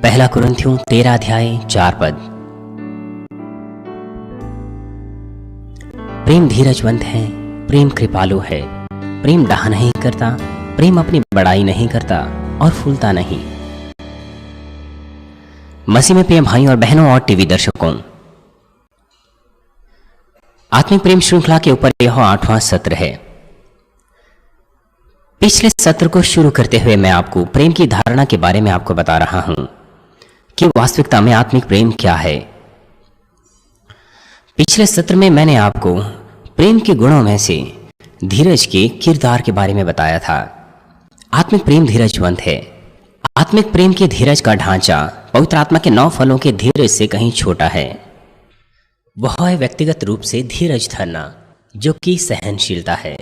पहला कुरिन्थियों 13 अध्याय 4 पद। प्रेम धीरजवंत है, प्रेम कृपालु है, प्रेम डाह नहीं करता, प्रेम अपनी बड़ाई नहीं करता और फूलता नहीं। मसीह में प्रिय भाइयों और बहनों और टीवी दर्शकों, आत्मिक प्रेम श्रृंखला के ऊपर यह 8वां सत्र है। पिछले सत्र को शुरू करते हुए मैं आपको प्रेम की धारणा के बारे में आपको बता रहा हूं कि वास्तविकता में आत्मिक प्रेम क्या है। पिछले सत्र में मैंने आपको प्रेम के गुणों में से धीरज के किरदार के बारे में बताया था। आत्मिक प्रेम धीरजवंत है। आत्मिक प्रेम के धीरज का ढांचा पवित्र आत्मा के 9 फलों के धीरज से कहीं छोटा है। वह है व्यक्तिगत रूप से धीरज धरना, जो कि सहनशीलता है।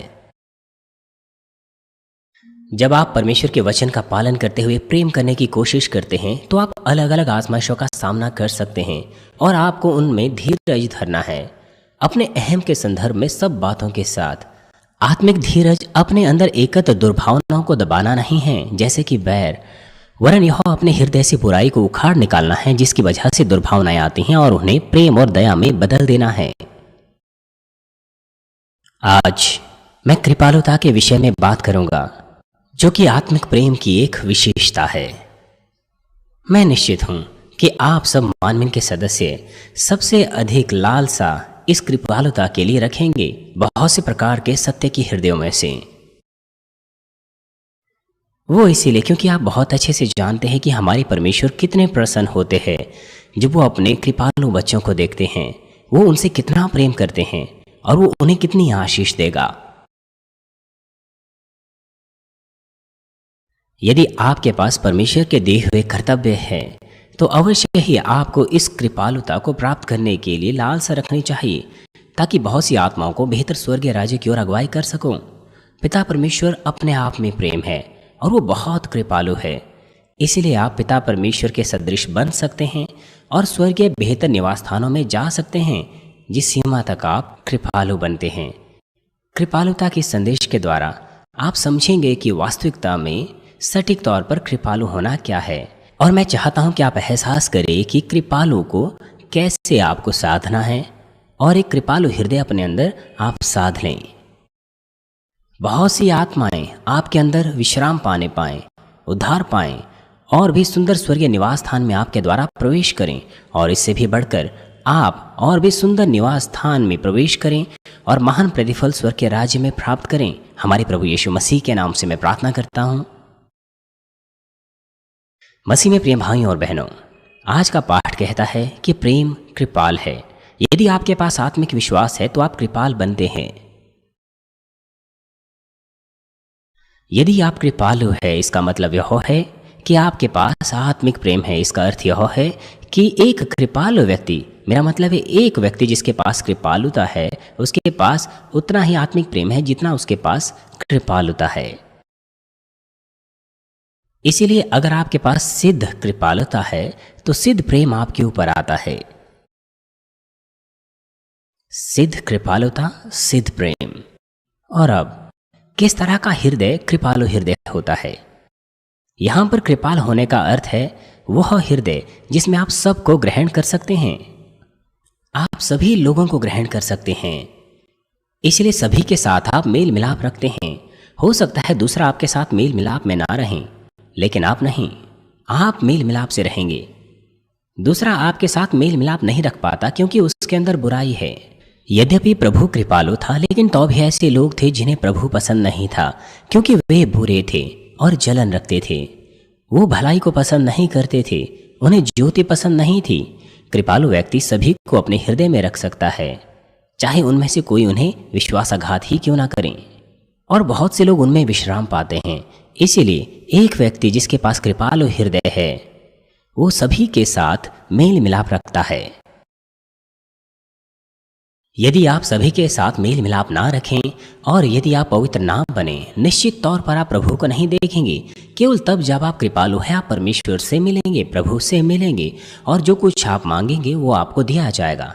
जब आप परमेश्वर के वचन का पालन करते हुए प्रेम करने की कोशिश करते हैं तो आप अलग अलग आजमाइशों का सामना कर सकते हैं और आपको उनमें धीरज धरना है, अपने अहम के संदर्भ में सब बातों के साथ। आत्मिक धीरज अपने अंदर एकत्र दुर्भावनाओं को दबाना नहीं है, जैसे कि बैर, वरन यह अपने हृदय से बुराई को उखाड़ निकालना है, जिसकी वजह से दुर्भावनाएं आती हैं, और उन्हें प्रेम और दया में बदल देना है। आज मैं कृपालुता के विषय में बात करूंगा, जो कि आत्मिक प्रेम की एक विशेषता है। मैं निश्चित हूं कि आप सब मानवीन के सदस्य सबसे अधिक लालसा इस कृपालुता के लिए रखेंगे, बहुत से प्रकार के सत्य के हृदयों में से। वो इसीलिए क्योंकि आप बहुत अच्छे से जानते हैं कि हमारे परमेश्वर कितने प्रसन्न होते हैं जब वो अपने कृपालु बच्चों को देखते हैं। वो उनसे कितना प्रेम करते हैं और वो उन्हें कितनी आशीष देगा। यदि आपके पास परमेश्वर के दिए हुए कर्तव्य है तो अवश्य ही आपको इस कृपालुता को प्राप्त करने के लिए लालसा रखनी चाहिए, ताकि बहुत सी आत्माओं को बेहतर स्वर्गीय राज्य की ओर अगुवाई कर सको। पिता परमेश्वर अपने आप में प्रेम है और वो बहुत कृपालु है। इसीलिए आप पिता परमेश्वर के सदृश बन सकते हैं और स्वर्गीय बेहतर निवास स्थानों में जा सकते हैं, जिस सीमा तक आप कृपालु बनते हैं। कृपालुता के संदेश के द्वारा आप समझेंगे कि वास्तविकता में सटीक तौर पर कृपालु होना क्या है, और मैं चाहता हूं कि आप एहसास करें कि कृपालु को कैसे आपको साधना है और एक कृपालु हृदय अपने अंदर आप साध लें। बहुत सी आत्माएं आपके अंदर विश्राम पाने पाएं, उद्धार पाएं और भी सुंदर स्वर्गीय निवास स्थान में आपके द्वारा प्रवेश करें, और इससे भी बढ़कर आप और भी सुंदर निवास स्थान में प्रवेश करें और महान प्रतिफल स्वर्ग के राज्य में प्राप्त करें। हमारे प्रभु यीशु मसीह के नाम से मैं प्रार्थना करता हूं। मसीह में प्रिय भाइयों और बहनों, आज का पाठ कहता है कि प्रेम कृपाल है। यदि आपके पास आत्मिक विश्वास है तो आप कृपाल बनते हैं। यदि आप कृपालु है, इसका मतलब यह है कि आपके पास आत्मिक प्रेम है। इसका अर्थ यह है कि एक कृपालु व्यक्ति, मेरा मतलब है एक व्यक्ति जिसके पास कृपालुता है, उसके पास उतना ही आत्मिक प्रेम है जितना उसके पास कृपालुता है। इसीलिए अगर आपके पास सिद्ध कृपालुता है तो सिद्ध प्रेम आपके ऊपर आता है। सिद्ध कृपालुता, सिद्ध प्रेम। और अब किस तरह का हृदय कृपालु हृदय होता है? यहां पर कृपाल होने का अर्थ है वह हृदय जिसमें आप सबको ग्रहण कर सकते हैं। आप सभी लोगों को ग्रहण कर सकते हैं। इसलिए सभी के साथ आप मेल मिलाप रखते हैं। हो सकता है दूसरा आपके साथ मेल मिलाप में ना रहें, लेकिन आप नहीं, आप मेल मिलाप से रहेंगे। दूसरा आपके साथ मेल मिलाप नहीं रख पाता क्योंकि उसके अंदर बुराई है। यद्यपि प्रभु कृपालु था, लेकिन तो भी ऐसे लोग थे जिन्हें प्रभु पसंद नहीं था, क्योंकि वे बुरे थे और जलन रखते थे। वो भलाई को पसंद नहीं करते थे, उन्हें ज्योति पसंद नहीं थी। कृपालु व्यक्ति सभी को अपने हृदय में रख सकता है, चाहे उनमें से कोई उन्हें विश्वासघात ही क्यों ना करें, और बहुत से लोग उनमें विश्राम पाते हैं। इसीलिए एक व्यक्ति जिसके पास कृपालु हृदय है वो सभी के साथ मेल मिलाप रखता है। यदि आप सभी के साथ मेल मिलाप ना रखें और यदि आप पवित्र ना बने, निश्चित तौर पर आप प्रभु को नहीं देखेंगे। केवल तब जब आप कृपालु हैं आप परमेश्वर से मिलेंगे, प्रभु से मिलेंगे, और जो कुछ आप मांगेंगे वो आपको दिया जाएगा।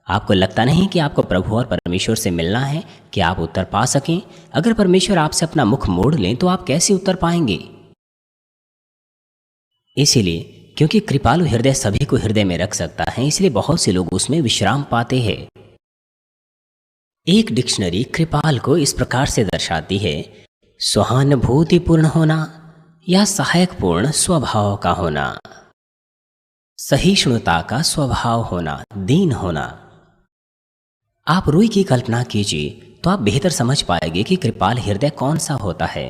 आपको लगता नहीं कि आपको प्रभु और परमेश्वर से मिलना है कि आप उत्तर पा सकें? अगर परमेश्वर आपसे अपना मुख मोड़ लें तो आप कैसे उत्तर पाएंगे? इसीलिए क्योंकि कृपालु हृदय सभी को हृदय में रख सकता है, इसलिए बहुत से लोग उसमें विश्राम पाते हैं। एक डिक्शनरी कृपाल को इस प्रकार से दर्शाती है: सहानुभूतिपूर्ण होना या सहायकपूर्ण स्वभाव का होना, सहिष्णुता का स्वभाव होना, दीन होना। आप रुई की कल्पना कीजिए तो आप बेहतर समझ पाएंगे कि कृपाल हृदय कौन सा होता है।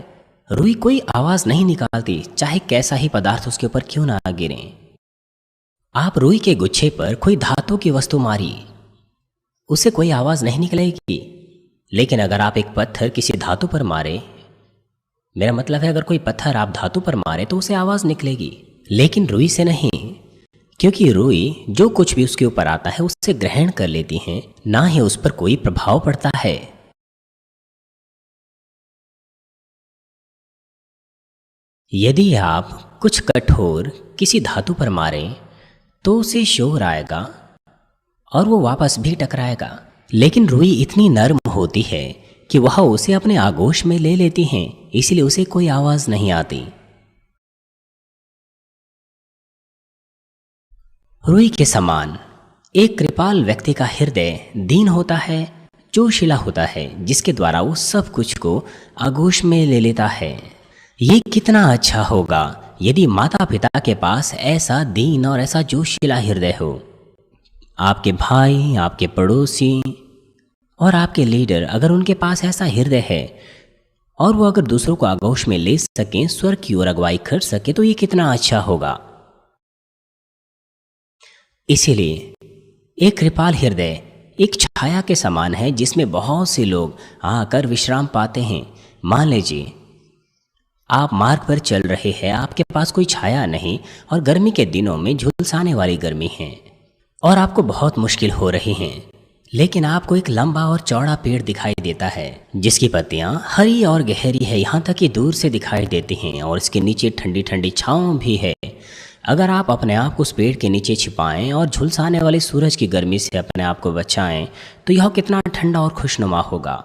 रुई कोई आवाज नहीं निकालती, चाहे कैसा ही पदार्थ उसके ऊपर क्यों ना गिरे। आप रुई के गुच्छे पर कोई धातु की वस्तु मारी, उससे कोई आवाज नहीं निकलेगी। लेकिन अगर आप एक पत्थर किसी धातु पर मारे, मेरा मतलब है अगर कोई पत्थर आप धातु पर मारे तो उसे आवाज निकलेगी, लेकिन रुई से नहीं, क्योंकि रुई जो कुछ भी उसके ऊपर आता है उससे ग्रहण कर लेती है, ना ही उस पर कोई प्रभाव पड़ता है। यदि आप कुछ कठोर किसी धातु पर मारें तो उसे शोर आएगा और वो वापस भी टकराएगा, लेकिन रुई इतनी नर्म होती है कि वह उसे अपने आगोश में ले लेती हैं, इसलिए उसे कोई आवाज नहीं आती। रुई के समान एक कृपाल व्यक्ति का हृदय दीन होता है, जोशीला होता है, जिसके द्वारा वो सब कुछ को आगोश में ले लेता है। ये कितना अच्छा होगा यदि माता पिता के पास ऐसा दीन और ऐसा जोशीला हृदय हो। आपके भाई, आपके पड़ोसी और आपके लीडर, अगर उनके पास ऐसा हृदय है और वो अगर दूसरों को आगोश में ले सकें, स्वर्ग की ओर अगुवाई कर सके, तो ये कितना अच्छा होगा। इसीलिए एक कृपाल हृदय एक छाया के समान है जिसमें बहुत से लोग आकर विश्राम पाते हैं। मान लीजिए आप मार्ग पर चल रहे हैं, आपके पास कोई छाया नहीं और गर्मी के दिनों में झुलसाने वाली गर्मी है और आपको बहुत मुश्किल हो रही हैं, लेकिन आपको एक लंबा और चौड़ा पेड़ दिखाई देता है जिसकी पत्तियां हरी और गहरी है, यहाँ तक कि दूर से दिखाई देती हैं और इसके नीचे ठंडी ठंडी छांव भी है। अगर आप अपने आप को उस पेड़ के नीचे छिपाएं और झुलसाने वाले सूरज की गर्मी से अपने आप को बचाएं तो यह कितना ठंडा और खुशनुमा होगा।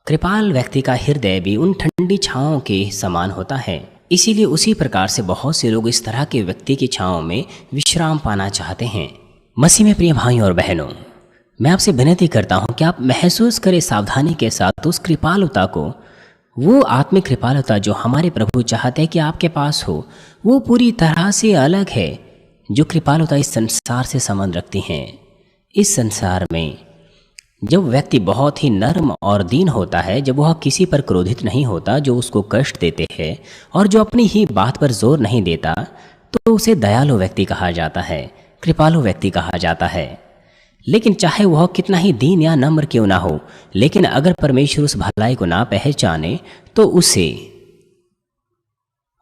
कृपाल व्यक्ति का हृदय भी उन ठंडी छांवों के समान होता है। इसीलिए उसी प्रकार से बहुत से लोग इस तरह के व्यक्ति की छांव में विश्राम पाना चाहते हैं। मसीह में प्रिय भाइयों और बहनों, मैं आपसे विनती करता हूं कि आप महसूस करें सावधानी के साथ उस कृपालुता को, वो आत्मिक कृपालुता जो हमारे प्रभु चाहते हैं कि आपके पास हो। वो पूरी तरह से अलग है जो कृपालुता इस संसार से संबंध रखती हैं। इस संसार में जब व्यक्ति बहुत ही नर्म और दीन होता है, जब वह किसी पर क्रोधित नहीं होता जो उसको कष्ट देते हैं और जो अपनी ही बात पर जोर नहीं देता, तो उसे दयालु व्यक्ति कहा जाता है, कृपालु व्यक्ति कहा जाता है। लेकिन चाहे वह कितना ही दीन या नम्र क्यों ना हो, लेकिन अगर परमेश्वर उस भलाई को ना पहचाने तो उसे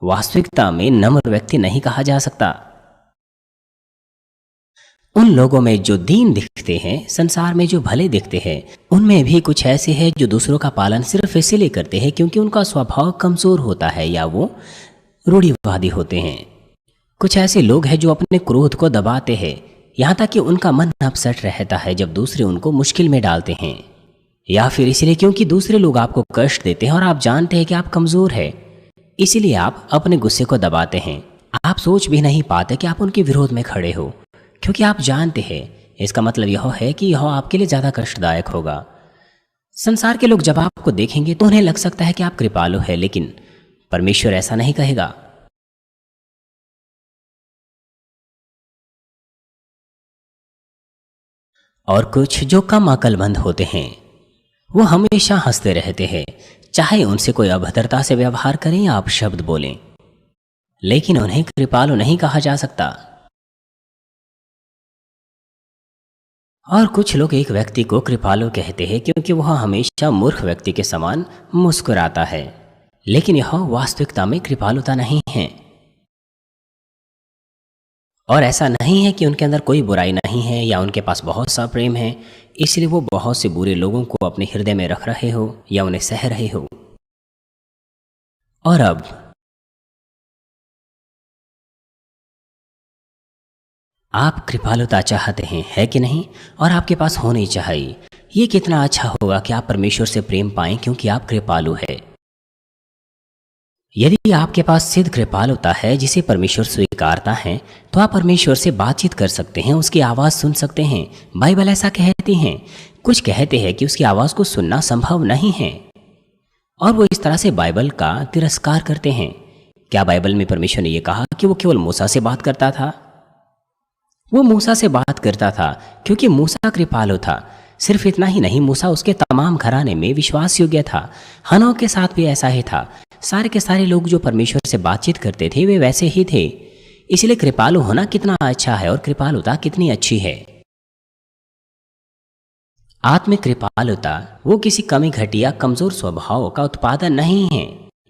वास्तविकता में नम्र व्यक्ति नहीं कहा जा सकता। उन लोगों में जो दीन दिखते हैं, संसार में जो भले दिखते हैं, उनमें भी कुछ ऐसे हैं जो दूसरों का पालन सिर्फ इसलिए करते हैं क्योंकि उनका स्वभाव कमजोर होता है या वो रूढ़िवादी होते हैं। कुछ ऐसे लोग हैं जो अपने क्रोध को दबाते हैं, यहाँ तक कि उनका मन अपसेट रहता है जब दूसरे उनको मुश्किल में डालते हैं, या फिर इसलिए क्योंकि दूसरे लोग आपको कष्ट देते हैं और आप जानते हैं कि आप कमजोर हैं, इसीलिए आप अपने गुस्से को दबाते हैं। आप सोच भी नहीं पाते कि आप उनके विरोध में खड़े हो, क्योंकि आप जानते हैं इसका मतलब यह है कि यह आपके लिए ज्यादा कष्टदायक होगा। संसार के लोग जब आपको देखेंगे तो उन्हें लग सकता है कि आप कृपालु हैं, लेकिन परमेश्वर ऐसा नहीं कहेगा। और कुछ जो कम अक्लमंद होते हैं, वो हमेशा हंसते रहते हैं, चाहे उनसे कोई अभद्रता से व्यवहार करें या अपशब्द बोलें, लेकिन उन्हें कृपालु नहीं कहा जा सकता। और कुछ लोग एक व्यक्ति को कृपालु कहते हैं क्योंकि वह हमेशा मूर्ख व्यक्ति के समान मुस्कुराता है, लेकिन यह वास्तविकता में कृपालुता नहीं है। और ऐसा नहीं है कि उनके अंदर कोई बुराई नहीं है या उनके पास बहुत सा प्रेम है, इसलिए वो बहुत से बुरे लोगों को अपने हृदय में रख रहे हो या उन्हें सह रहे हो। और अब आप कृपालुता चाहते हैं, है कि नहीं? और आपके पास होनी चाहिए। ये कितना अच्छा होगा कि आप परमेश्वर से प्रेम पाएं क्योंकि आप कृपालु है। यदि आपके पास सिद्ध कृपालुता है जिसे परमेश्वर स्वीकारता है, तो आप परमेश्वर से बातचीत कर सकते हैं, उसकी आवाज़ सुन सकते हैं। बाइबल ऐसा कहती है। कुछ कहते हैं कि उसकी आवाज़ को सुनना संभव नहीं है और वो इस तरह से बाइबल का तिरस्कार करते हैं। क्या बाइबल में परमेश्वर ने यह कहा कि वो केवल मूसा से बात करता था? वो मूसा से बात करता था क्योंकि मूसा कृपालु था। सिर्फ इतना ही नहीं, मूसा उसके तमाम घराने में विश्वास योग्य था। हनोक के साथ भी ऐसा ही था। सारे के सारे लोग जो परमेश्वर से बातचीत करते थे वे वैसे ही थे। इसलिए कृपालु होना कितना अच्छा है और कृपालुता कितनी अच्छी है। आत्मिक कृपालुता वो किसी कमी घटिया कमजोर स्वभाव का उत्पादन नहीं है,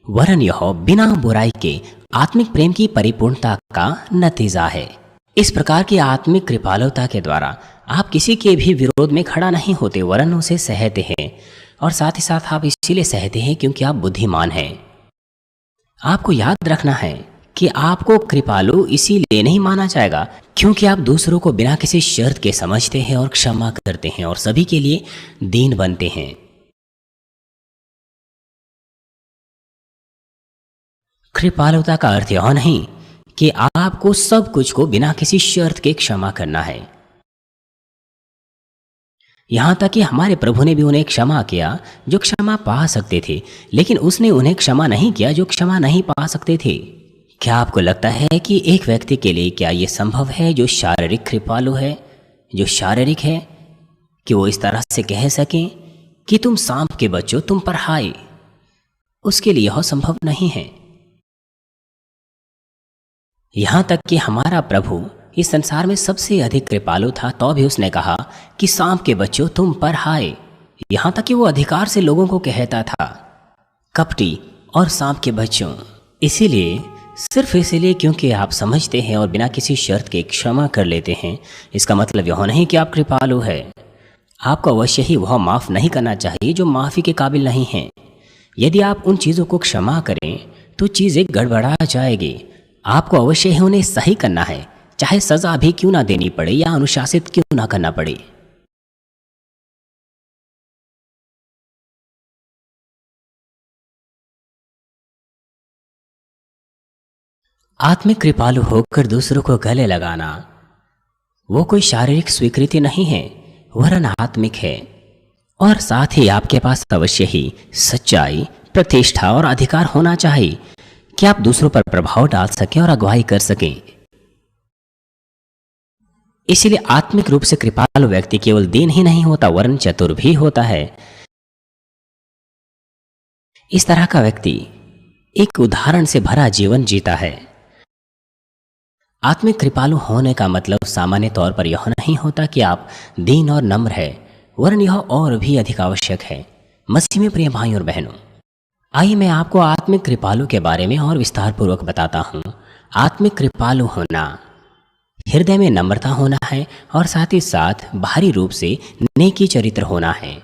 वरन यह बिना बुराई के आत्मिक प्रेम की परिपूर्णता का नतीजा है। इस प्रकार की आत्मिक कृपालुता के द्वारा आप किसी के भी विरोध में खड़ा नहीं होते, वरन उसे सहते हैं। और साथ ही साथ आप इसीलिए सहते हैं क्योंकि आप बुद्धिमान हैं। आपको याद रखना है कि आपको कृपालु इसीलिए नहीं माना जाएगा क्योंकि आप दूसरों को बिना किसी शर्त के समझते हैं और क्षमा करते हैं और सभी के लिए दीन बनते हैं। कृपालुता का अर्थ यह नहीं कि आपको सब कुछ को बिना किसी शर्त के क्षमा करना है। यहां तक कि हमारे प्रभु ने भी उन्हें क्षमा किया जो क्षमा पा सकते थे, लेकिन उसने उन्हें क्षमा नहीं किया जो क्षमा नहीं पा सकते थे। क्या आपको लगता है कि एक व्यक्ति के लिए क्या यह संभव है जो शारीरिक कृपालु है, जो शारीरिक है, कि वो इस तरह से कह सकें कि तुम सांप के बच्चों, तुम पर हाय? उसके लिए यह संभव नहीं है। यहां तक कि हमारा प्रभु इस संसार में सबसे अधिक कृपालु था, तो भी उसने कहा कि सांप के बच्चों तुम पर हाय। यहां तक कि वो अधिकार से लोगों को कहता था कपटी और सांप के बच्चों। इसीलिए, सिर्फ इसीलिए क्योंकि आप समझते हैं और बिना किसी शर्त के क्षमा कर लेते हैं, इसका मतलब यह नहीं कि आप कृपालु है। आपको अवश्य ही वह माफ नहीं करना चाहिए जो माफी के काबिल नहीं है। यदि आप उन चीजों को क्षमा करें तो चीजें गड़बड़ा जाएगी। आपको अवश्य ही उन्हें सही करना है, चाहे सजा भी क्यों ना देनी पड़े या अनुशासित क्यों ना करना पड़े। आत्मिक कृपालु होकर दूसरों को गले लगाना वो कोई शारीरिक स्वीकृति नहीं है, वरन आत्मिक है। और साथ ही आपके पास अवश्य ही सच्चाई, प्रतिष्ठा और अधिकार होना चाहिए कि आप दूसरों पर प्रभाव डाल सकें और अगुवाई कर सकें। इसीलिए आत्मिक रूप से कृपालु व्यक्ति केवल दीन ही नहीं होता, वरन चतुर भी होता है। इस तरह का व्यक्ति एक उदाहरण से भरा जीवन जीता है। आत्मिक कृपालु होने का मतलब सामान्य तौर पर यह नहीं होता कि आप दीन और नम्र है, वरन यह और भी अधिक आवश्यक है। मसीह में प्रिय भाइयों और बहनों, आइए मैं आपको आत्मिक कृपालु के बारे में और विस्तार पूर्वक बताता हूँ। आत्मिक कृपालु होना हृदय में नम्रता होना है और साथ ही साथ बाहरी रूप से नेकी चरित्र होना है।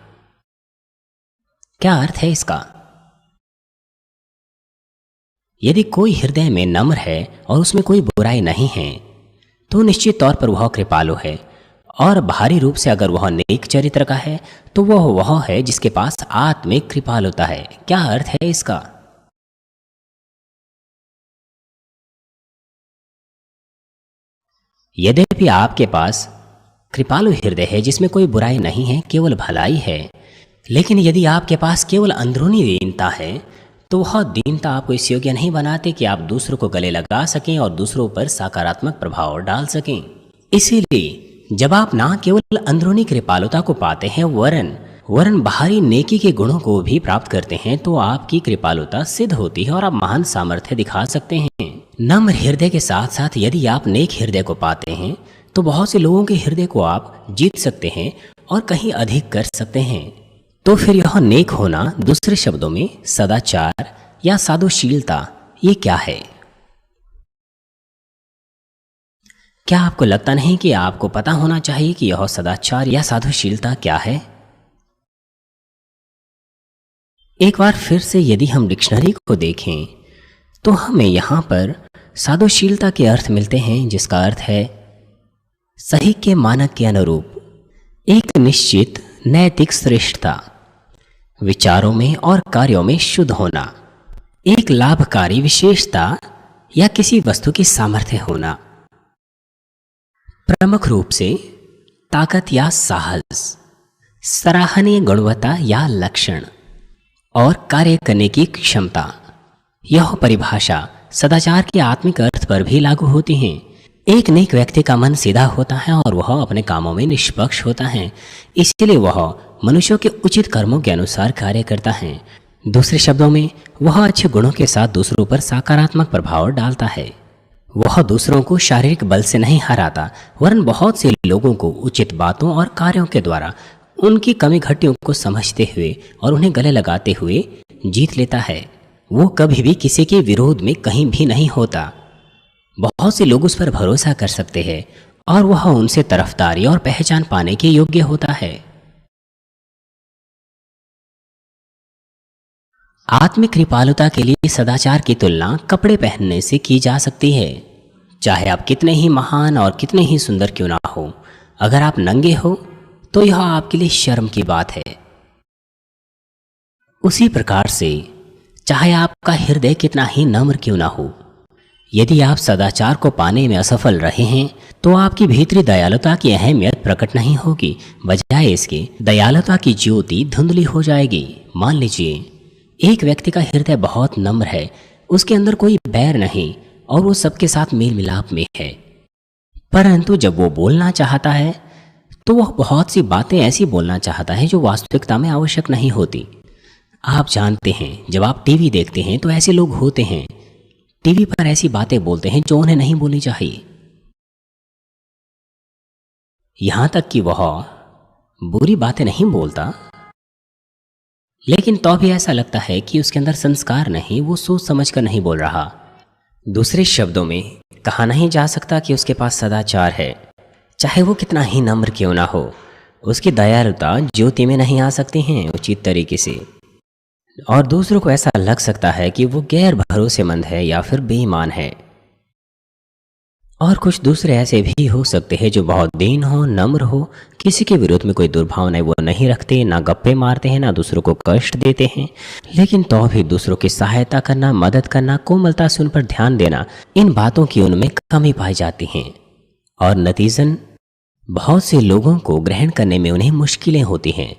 क्या अर्थ है इसका? यदि कोई हृदय में नम्र है और उसमें कोई बुराई नहीं है तो निश्चित तौर पर वह कृपालु है। और बाहरी रूप से अगर वह नेक चरित्र का है तो वह है जिसके पास आत्मिक कृपालुता है। क्या अर्थ है इसका? यद्यपि आपके पास कृपालु हृदय है जिसमें कोई बुराई नहीं है, केवल भलाई है, लेकिन यदि आपके पास केवल अंदरूनी दीनता है तो वह दीनता आपको इस योग्य नहीं बनाते कि आप दूसरों को गले लगा सकें और दूसरों पर सकारात्मक प्रभाव डाल सकें। इसीलिए जब आप ना केवल अंदरूनी कृपालुता को पाते हैं वरन बाहरी नेकी के गुणों को भी प्राप्त करते हैं, तो आपकी कृपालुता सिद्ध होती है और आप महान सामर्थ्य दिखा सकते हैं। नम्र हृदय के साथ साथ यदि आप नेक हृदय को पाते हैं तो बहुत से लोगों के हृदय को आप जीत सकते हैं और कहीं अधिक कर सकते हैं। तो फिर यह नेक होना, दूसरे शब्दों में सदाचार या साधुशीलता, ये क्या है? क्या आपको लगता नहीं कि आपको पता होना चाहिए कि यह सदाचार या साधुशीलता क्या है? एक बार फिर से यदि हम डिक्शनरी को देखें तो हमें यहाँ पर साधुशीलता के अर्थ मिलते हैं, जिसका अर्थ है सही के मानक के अनुरूप एक निश्चित नैतिक श्रेष्ठता, विचारों में और कार्यों में शुद्ध होना, एक लाभकारी विशेषता या किसी वस्तु की सामर्थ्य होना, प्रमुख रूप से ताकत या साहस, सराहनीय गुणवत्ता या लक्षण और कार्य करने की क्षमता। यह परिभाषा सदाचार के आत्मिक अर्थ पर भी लागू होती है। एक नेक व्यक्ति का मन सीधा होता है और वह अपने कामों में निष्पक्ष होता है, इसलिए वह मनुष्यों के उचित कर्मों के अनुसार कार्य करता है। दूसरे शब्दों में, वह अच्छे गुणों के साथ दूसरों पर सकारात्मक प्रभाव डालता है। वह दूसरों को शारीरिक बल से नहीं हराता, वरन बहुत से लोगों को उचित बातों और कार्यों के द्वारा उनकी कमी घटियों को समझते हुए और उन्हें गले लगाते हुए जीत लेता है। वो कभी भी किसी के विरोध में कहीं भी नहीं होता। बहुत से लोग उस पर भरोसा कर सकते हैं और वह उनसे तरफदारी और पहचान पाने के योग्य होता है। आत्मिक कृपालुता के लिए सदाचार की तुलना कपड़े पहनने से की जा सकती है। चाहे आप कितने ही महान और कितने ही सुंदर क्यों ना हो, अगर आप नंगे हो तो यह आपके लिए शर्म की बात है। उसी प्रकार से चाहे आपका हृदय कितना ही नम्र क्यों ना हो, यदि आप सदाचार को पाने में असफल रहे हैं तो आपकी भीतरी दयालुता की अहमियत प्रकट नहीं होगी। बजाय इसके दयालुता की ज्योति धुंधली हो जाएगी। मान लीजिए एक व्यक्ति का हृदय बहुत नम्र है, उसके अंदर कोई बैर नहीं और वो सबके साथ मेल मिलाप में है, परंतु जब वो बोलना चाहता है तो वह बहुत सी बातें ऐसी बोलना चाहता है जो वास्तविकता में आवश्यक नहीं होती। आप जानते हैं, जब आप टीवी देखते हैं तो ऐसे लोग होते हैं, टीवी पर ऐसी बातें बोलते हैं जो उन्हें नहीं बोलनी चाहिए। यहां तक कि वह बुरी बातें नहीं बोलता, लेकिन तो भी ऐसा लगता है कि उसके अंदर संस्कार नहीं, वो सोच समझ कर नहीं बोल रहा। दूसरे शब्दों में कहा नहीं जा सकता कि उसके पास सदाचार है, चाहे वो कितना ही नम्र क्यों ना हो। उसकी दयालुता ज्योति में नहीं आ सकती हैं उचित तरीके से, और दूसरों को ऐसा लग सकता है कि वो गैर भरोसेमंद है या फिर बेईमान है। और कुछ दूसरे ऐसे भी हो सकते हैं जो बहुत दीन हो, नम्र हो, किसी के विरोध में कोई दुर्भावनाएं वो नहीं रखते, ना गप्पे मारते हैं, ना दूसरों को कष्ट देते हैं, लेकिन तो भी दूसरों की सहायता करना, मदद करना, कोमलता से उन पर ध्यान देना, इन बातों की उनमें कमी पाई जाती हैं और नतीजन बहुत से लोगों को ग्रहण करने में उन्हें मुश्किलें होती हैं।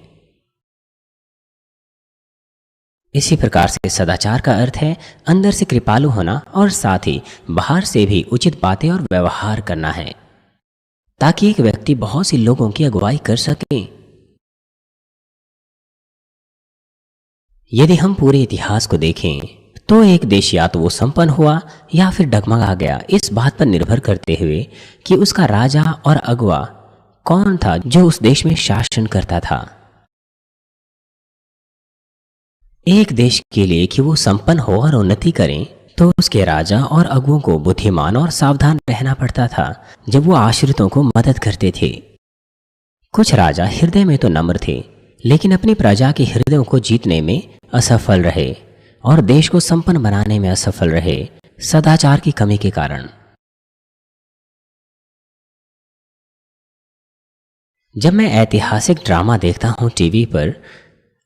इसी प्रकार से सदाचार का अर्थ है अंदर से कृपालु होना और साथ ही बाहर से भी उचित बातें और व्यवहार करना है, ताकि एक व्यक्ति बहुत से लोगों की अगुवाई कर सके। यदि हम पूरे इतिहास को देखें तो एक देश या तो वो संपन्न हुआ या फिर डगमगा गया, इस बात पर निर्भर करते हुए कि उसका राजा और अगुवा कौन था जो उस देश में शासन करता था। एक देश के लिए कि वो संपन्न हो और उन्नति करें तो उसके राजा और अगुओं को बुद्धिमान और सावधान रहना पड़ता था जब वो आश्रितों को मदद करते थे। कुछ राजा हृदय में तो नम्र थे, लेकिन अपनी प्रजा के हृदयों को जीतने में असफल रहे और देश को संपन्न बनाने में असफल रहे, सदाचार की कमी के कारण। जब मैं ऐतिहासिक ड्रामा देखता हूं टीवी पर,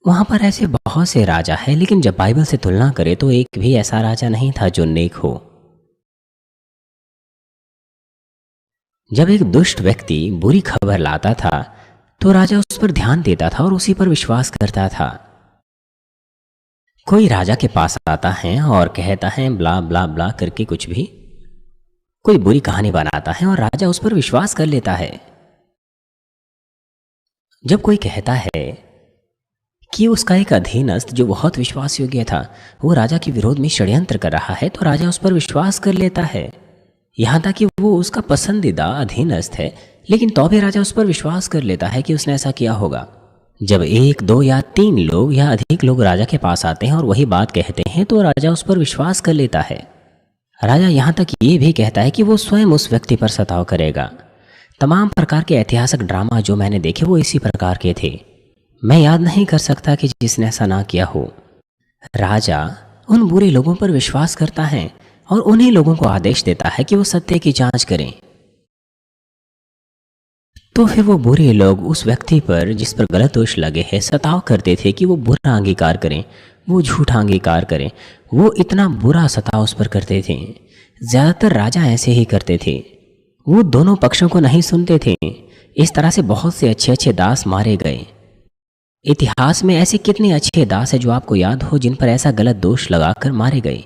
वहां पर ऐसे बहुत से राजा हैं, लेकिन जब बाइबल से तुलना करें तो एक भी ऐसा राजा नहीं था जो नेक हो। जब एक दुष्ट व्यक्ति बुरी खबर लाता था तो राजा उस पर ध्यान देता था और उसी पर विश्वास करता था। कोई राजा के पास आता है और कहता है ब्ला ब्ला ब्ला करके कुछ भी, कोई बुरी कहानी बनाता है और राजा उस पर विश्वास कर लेता है। जब कोई कहता है कि उसका एक अधीनस्थ जो बहुत विश्वास योग्य था वो राजा के विरोध में षड्यंत्र कर रहा है, तो राजा उस पर विश्वास कर लेता है। यहां तक कि वो उसका पसंदीदा अधीनस्थ है, लेकिन तो भी राजा उस पर विश्वास कर लेता है कि उसने ऐसा किया होगा। जब 1, 2 या 3 लोग या अधिक लोग राजा के पास आते हैं और वही बात कहते हैं तो राजा उस पर विश्वास कर लेता है। राजा यहां तक ये भी कहता है कि वो स्वयं उस व्यक्ति पर सताव करेगा। तमाम प्रकार के ऐतिहासिक ड्रामा जो मैंने देखे वो इसी प्रकार के थे। मैं याद नहीं कर सकता कि जिसने ऐसा ना किया हो। राजा उन बुरे लोगों पर विश्वास करता है और उन्हीं लोगों को आदेश देता है कि वो सत्य की जांच करें। तो फिर वो बुरे लोग उस व्यक्ति पर जिस पर गलत दोष लगे हैं सताव करते थे कि वो बुरा अंगीकार करें वो झूठा अंगीकार करें, वो इतना बुरा सताव उस पर करते थे। ज़्यादातर राजा ऐसे ही करते थे, वो दोनों पक्षों को नहीं सुनते थे। इस तरह से बहुत से अच्छे अच्छे दास मारे गए। इतिहास में ऐसे कितने अच्छे दास हैं जो आपको याद हो जिन पर ऐसा गलत दोष लगाकर मारे गए।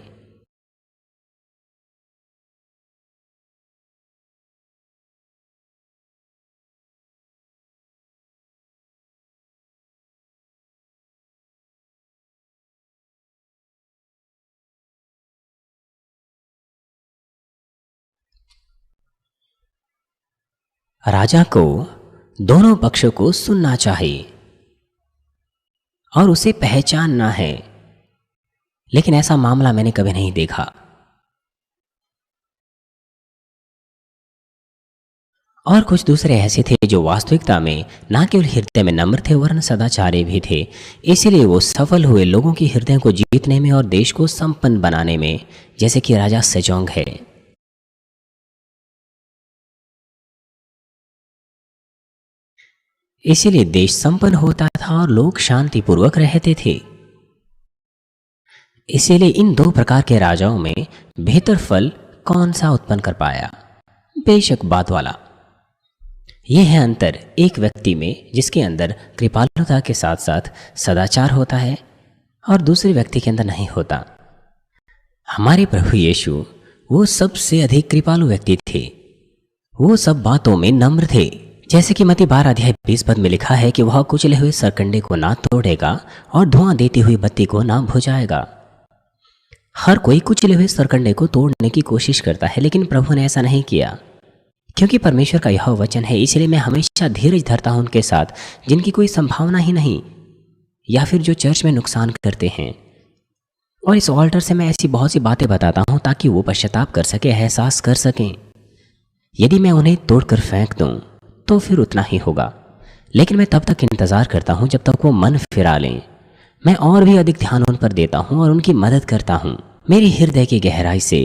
राजा को दोनों पक्षों को सुनना चाहिए और उसे पहचानना है, लेकिन ऐसा मामला मैंने कभी नहीं देखा। और कुछ दूसरे ऐसे थे जो वास्तविकता में न केवल हृदय में नम्र थे वरन सदाचारी भी थे। इसीलिए वो सफल हुए लोगों की हृदय को जीतने में और देश को संपन्न बनाने में, जैसे कि राजा सेजोंग है। इसीलिए देश संपन्न होता था और लोग शांतिपूर्वक रहते थे। इसीलिए इन दो प्रकार के राजाओं में बेहतर फल कौन सा उत्पन्न कर पाया? बेशक बात वाला। यह है अंतर एक व्यक्ति में जिसके अंदर कृपालुता के साथ साथ सदाचार होता है और दूसरे व्यक्ति के अंदर नहीं होता। हमारे प्रभु यीशु वो सबसे अधिक कृपालु व्यक्ति थे। वो सब बातों में नम्र थे, जैसे कि मत्ती 12 अध्याय 20 पद में लिखा है कि वह कुचले हुए सरकंडे को ना तोड़ेगा और धुआं देती हुई बत्ती को ना बुझाएगा। हर कोई कुचले हुए सरकंडे को तोड़ने की कोशिश करता है, लेकिन प्रभु ने ऐसा नहीं किया, क्योंकि परमेश्वर का यह वचन है। इसलिए मैं हमेशा धीरज धरता हूं उनके साथ जिनकी कोई संभावना ही नहीं, या फिर जो चर्च में नुकसान करते हैं। और इस ऑल्टर से मैं ऐसी बहुत सी बातें बताता हूं ताकि वो पश्चाताप कर सके, एहसास कर सकें। यदि मैं उन्हें तोड़कर फेंक दूं तो फिर उतना ही होगा, लेकिन मैं तब तक इंतजार करता हूं जब तक वो मन फिरा लें। मैं और भी अधिक ध्यान उन पर देता हूं और उनकी मदद करता हूं मेरी हृदय की गहराई से।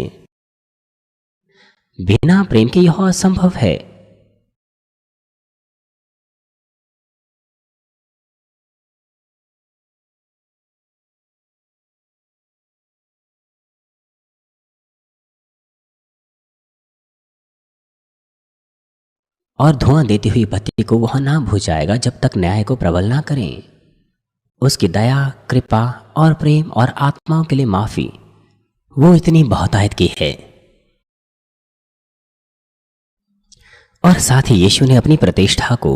बिना प्रेम के यह असंभव है। और धुआं देती हुई बत्ती को वह ना बुझाएगा जब तक न्याय को प्रबल ना करें। उसकी दया, कृपा और प्रेम और आत्माओं के लिए माफी वो इतनी बहुतायत की है। और साथ ही यीशु ने अपनी प्रतिष्ठा को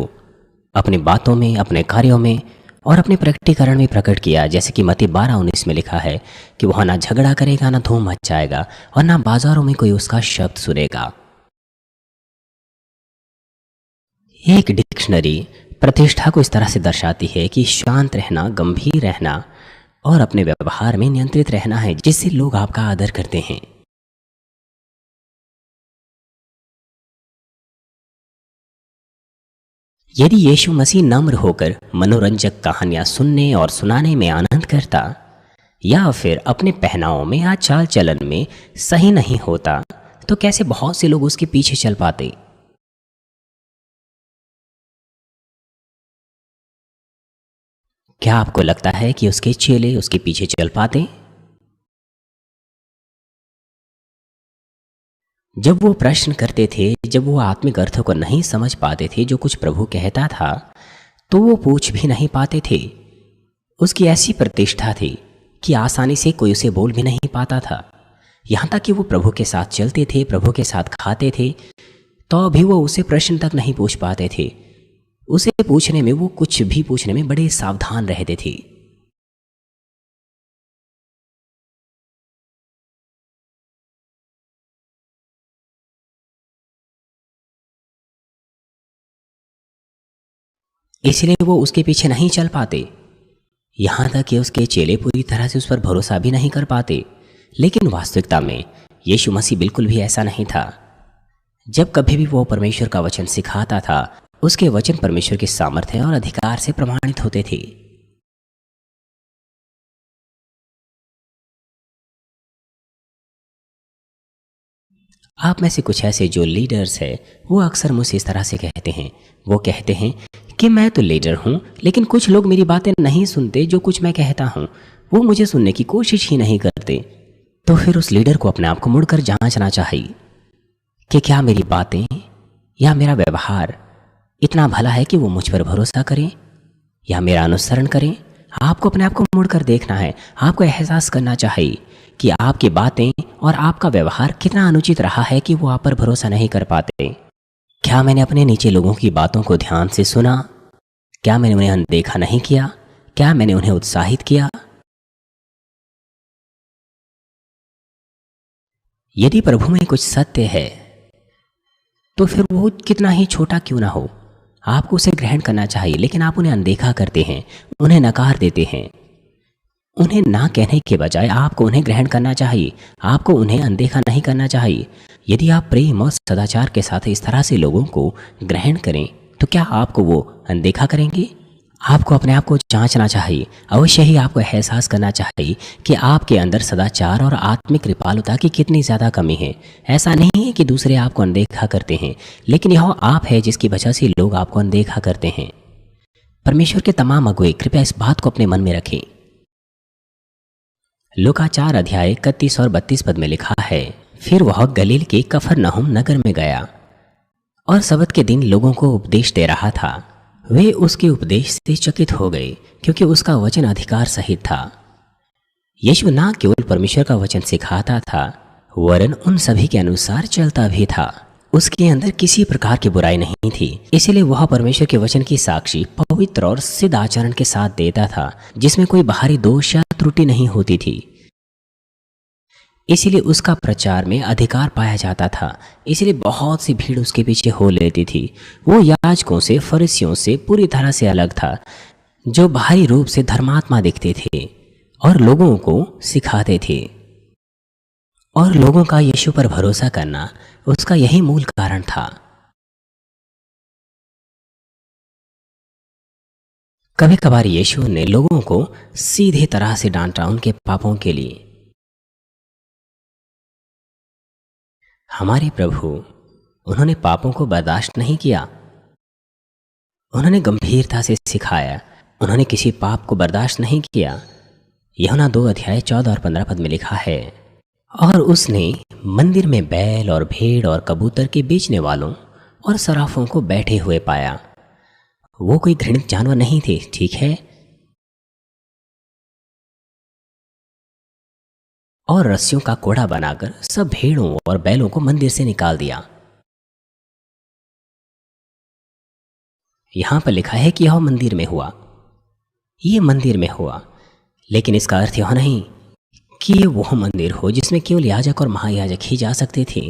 अपनी बातों में, अपने कार्यों में और अपने प्रकटीकरण में प्रकट किया, जैसे कि मत्ती 12:19 में लिखा है कि वह ना झगड़ा करेगा, ना धूम मचाएगा और ना बाजारों में कोई उसका शब्द सुनेगा। एक डिक्शनरी प्रतिष्ठा को इस तरह से दर्शाती है कि शांत रहना, गंभीर रहना और अपने व्यवहार में नियंत्रित रहना है, जिससे लोग आपका आदर करते हैं। यदि यीशु मसीह नम्र होकर मनोरंजक कहानियां सुनने और सुनाने में आनंद करता, या फिर अपने पहनावों में या चाल चलन में सही नहीं होता, तो कैसे बहुत से लोग उसके पीछे चल पाते? क्या आपको लगता है कि उसके चेले उसके पीछे चल पाते? जब वो प्रश्न करते थे, जब वो आत्मिक अर्थों को नहीं समझ पाते थे जो कुछ प्रभु कहता था, तो वो पूछ भी नहीं पाते थे। उसकी ऐसी प्रतिष्ठा थी कि आसानी से कोई उसे बोल भी नहीं पाता था। यहाँ तक कि वो प्रभु के साथ चलते थे, प्रभु के साथ खाते थे, तो भी वो उसे प्रश्न तक नहीं पूछ पाते थे। उसे पूछने में, वो कुछ भी पूछने में बड़े सावधान रहते थे। इसलिए वो उसके पीछे नहीं चल पाते। यहाँ तक कि उसके चेले पूरी तरह से उस पर भरोसा भी नहीं कर पाते। लेकिन वास्तविकता में यीशु मसीह बिल्कुल भी ऐसा नहीं था। जब कभी भी वो परमेश्वर का वचन सिखाता था, उसके वचन परमेश्वर के सामर्थ्य और अधिकार से प्रमाणित होते थे। आप में से कुछ ऐसे जो लीडर्स हैं, वो अक्सर मुझसे इस तरह से कहते हैं। वो कहते हैं कि मैं तो लीडर हूं, लेकिन कुछ लोग मेरी बातें नहीं सुनते जो कुछ मैं कहता हूं। वो मुझे सुनने की कोशिश ही नहीं करते। तो फिर उस लीडर को अपने आप को मुड़कर जांचना चाहिए कि क्या मेरी बातें या मेरा व्यवहार इतना भला है कि वो मुझ पर भरोसा करें या मेरा अनुसरण करें। आपको अपने आप को मुड़कर देखना है। आपको एहसास करना चाहिए कि आपकी बातें और आपका व्यवहार कितना अनुचित रहा है कि वो आप पर भरोसा नहीं कर पाते। क्या मैंने अपने नीचे लोगों की बातों को ध्यान से सुना? क्या मैंने उन्हें अनदेखा नहीं किया? क्या मैंने उन्हें उत्साहित किया? यदि प्रभु में कुछ सत्य है तो फिर वो कितना ही छोटा क्यों ना हो, आपको उसे ग्रहण करना चाहिए। लेकिन आप उन्हें अनदेखा करते हैं, उन्हें नकार देते हैं। उन्हें ना कहने के बजाय आपको उन्हें ग्रहण करना चाहिए। आपको उन्हें अनदेखा नहीं करना चाहिए। यदि आप प्रेम और सदाचार के साथ इस तरह से लोगों को ग्रहण करें तो क्या आपको वो अनदेखा करेंगे? आपको अपने आप को जांचना चाहिए। अवश्य ही आपको एहसास करना चाहिए कि आपके अंदर सदाचार और आत्मिक कृपालुता की कितनी ज़्यादा कमी है। ऐसा नहीं है कि दूसरे आपको अनदेखा करते हैं, लेकिन यह आप है जिसकी वजह से लोग आपको अनदेखा करते हैं। परमेश्वर के तमाम अगुए कृपया इस बात को अपने मन में रखें। लूका 4 अध्याय 31 और 32 पद में लिखा है, फिर वह गलील के कफरनहूम नगर में गया और सबत के दिन लोगों को उपदेश दे रहा था। वे उसके उपदेश से चकित हो गए क्योंकि उसका वचन अधिकार सहित था। यीशु न केवल परमेश्वर का वचन सिखाता था वरन उन सभी के अनुसार चलता भी था। उसके अंदर किसी प्रकार की बुराई नहीं थी, इसलिए वह परमेश्वर के वचन की साक्षी पवित्र और सिद्ध आचरण के साथ देता था जिसमें कोई बाहरी दोष या त्रुटि नहीं होती थी। इसलिए उसका प्रचार में अधिकार पाया जाता था। इसलिए बहुत सी भीड़ उसके पीछे हो लेती थी। वो याजकों से, फरीसियों से पूरी तरह से अलग था, जो बाहरी रूप से धर्मात्मा दिखते थे और लोगों को सिखाते थे। और लोगों का यीशु पर भरोसा करना उसका यही मूल कारण था। कभी कभार यीशु ने लोगों को सीधे तरह से डांटा उनके पापों के लिए। हमारे प्रभु, उन्होंने पापों को बर्दाश्त नहीं किया। उन्होंने गंभीरता से सिखाया। उन्होंने किसी पाप को बर्दाश्त नहीं किया। यूहन्ना 2 अध्याय 14 और 15 पद में लिखा है, और उसने मंदिर में बैल और भेड़ और कबूतर के बेचने वालों और सराफों को बैठे हुए पाया। वो कोई घृणित जानवर नहीं थे, ठीक है, और रस्सियों का कोड़ा बनाकर सब भेड़ों और बैलों को मंदिर से निकाल दिया। यहां पर लिखा है कि यह मंदिर में हुआ, ये मंदिर में हुआ, लेकिन इसका अर्थ यह नहीं कि ये वह मंदिर हो जिसमें केवल याजक और महायाजक ही जा सकते थे।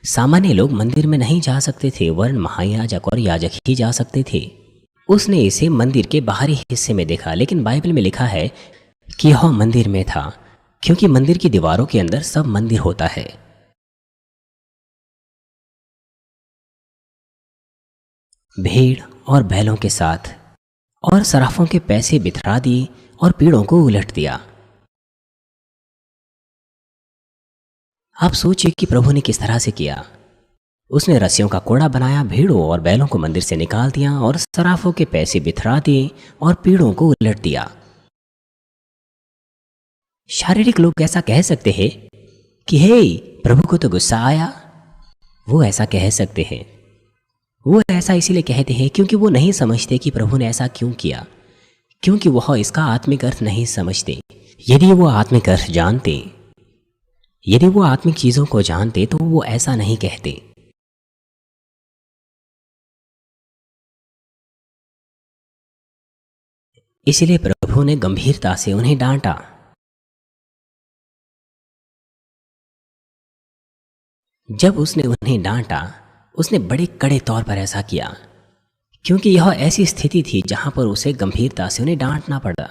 सामान्य लोग मंदिर में नहीं जा सकते थे, वरन महायाजक और याजक ही जा सकते थे। उसने इसे मंदिर के बाहरी हिस्से में देखा, लेकिन बाइबल में लिखा है कि यह मंदिर में था, क्योंकि मंदिर की दीवारों के अंदर सब मंदिर होता है। भेड़ और बैलों के साथ और सराफों के पैसे बिथरा दिए और पीड़ों को उलट दिया। आप सोचिए कि प्रभु ने किस तरह से किया। उसने रस्सियों का कोड़ा बनाया, भेड़ों और बैलों को मंदिर से निकाल दिया और सराफों के पैसे बिथरा दिए और पीड़ों को उलट दिया। शारीरिक लोग ऐसा कह सकते हैं कि हे, प्रभु को तो गुस्सा आया। वो ऐसा कह सकते हैं। वो ऐसा इसीलिए कहते हैं क्योंकि वो नहीं समझते कि प्रभु ने ऐसा क्यों किया, क्योंकि वह इसका आत्मिक अर्थ नहीं समझते। यदि वो आत्मिक अर्थ जानते, यदि वो आत्मिक चीजों को जानते तो वो ऐसा नहीं कहते। इसलिए प्रभु ने गंभीरता से उन्हें डांटा। जब उसने उन्हें डांटा, उसने बड़े कड़े तौर पर ऐसा किया, क्योंकि यह ऐसी स्थिति थी जहां पर उसे गंभीरता से उन्हें डांटना पड़ा।